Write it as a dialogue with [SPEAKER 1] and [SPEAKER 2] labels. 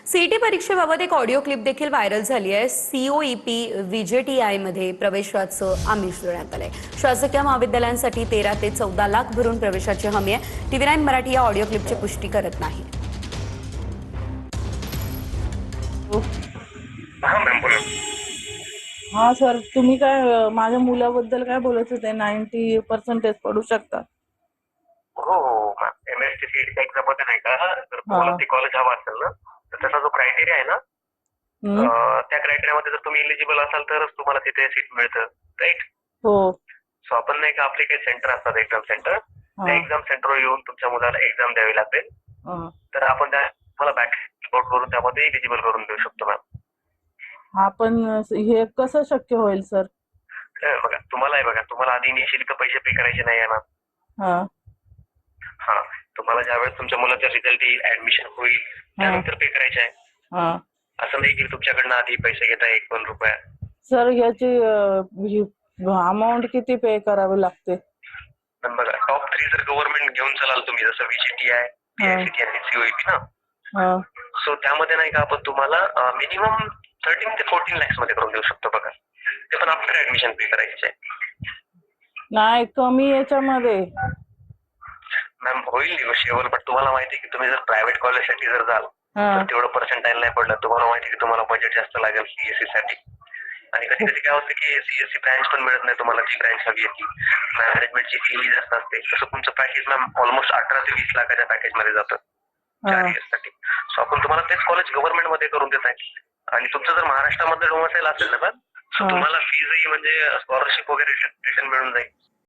[SPEAKER 1] CET परीक्षेबाबत एक audio clip देखील व्हायरल झाली आहे। सीओईपी व्हीजेटीआय मध्ये प्रवेशाचं आमिष देण्यात आलंय। शासकीय महाविद्यालयांसाठी 13 ते 14 लाख भरून प्रवेशाची हमी आहे। टीव्ही 9 मराठी या ऑडिओ क्लिपची पुष्टी करत नाही।
[SPEAKER 2] हा सर, तुम्ही काय माझ्या मुलाबद्दल काय बोलत होते? 90% पडू शकतात.
[SPEAKER 3] हो हो मॅम, एमएससी सीईटी एक्झाम मध्ये नाही का, जर तुम्हाला ते कॉलेज हवं असेल ना, तर त्याचा जो क्रायटेरिया आहे ना, त्या क्रायटेरियामध्ये जर तुम्ही इलिजिबल असाल तरच तुम्हाला तिथे सीट मिळतं, राईट?
[SPEAKER 2] हो.
[SPEAKER 3] सो आपण नाही का, आपले काही सेंटर असतात, एक्झाम सेंटर, त्या एक्झाम सेंटरवर येऊन तुमच्या मुलाला एक्झाम द्यावी लागेल. तर आपण तुम्हाला बॅक आउट करून त्यामध्ये इलिजिबल करून देऊ शकतो मॅम.
[SPEAKER 2] हा, पण हे कसं शक्य होईल सर?
[SPEAKER 3] बघा, तुम्हाला आधी इनिशियली तर पैसे पे करायचे नाही आहे ना. हा, तुम्हाला ज्यावेळेस तुमच्या मुलाचा रिझल्ट येईल, ऍडमिशन होईल, त्यानंतर पे करायचे आहे. असं नाही की तुमच्याकडनं आधी पैसे घेता 1-2 रुपया.
[SPEAKER 2] सर, याची अमाऊंट किती पे करावी लागते?
[SPEAKER 3] पण बघा, टॉप 3 जर गव्हर्नमेंट घेऊन चलाल तुम्ही, जसं व्हीजीटीआय, पीआयसीटी आणि सीओईपी ना, सो त्यामध्ये नाही का आपण तुम्हाला मिनिमम 13 ते 14 लॅक्स मध्ये करून देऊ शकतो. बघा, ते पण आफ्टर ऍडमिशन पे करायचे आहे.
[SPEAKER 2] नाही, कमी याच्यामध्ये
[SPEAKER 3] मॅम होईल निगोशिएबल, पण तुम्हाला माहिती आहे की तुम्ही जर प्रायव्हेट कॉलेजसाठी जर जाल तर तेवढं पर्सेंटाईल नाही पडलं. तुम्हाला माहिती आहे की तुम्हाला बजेट जास्त लागेल सीएससी साठी. आणि कधी कधी काय होतं की सीएससी ब्रँच पण मिळत नाही तुम्हाला, जी ब्रँच हवी आहे ती. मॅनेजमेंटची फी जास्त असते. तसं तुमचं पॅकेज मॅम ऑलमोस्ट 18 ते 20 लाखाच्या पॅकेज मध्ये जातं 4 इयर्स साठी. सो आपण तुम्हाला तेच कॉलेज गव्हर्नमेंट मध्ये करून देत आहे. आणि तुमचं जर महाराष्ट्रामध्ये डोमिसाईल असेल ना, तर तुम्हाला फीजही म्हणजे स्कॉलरशिप वगैरे रिटर्न मिळून जाईल.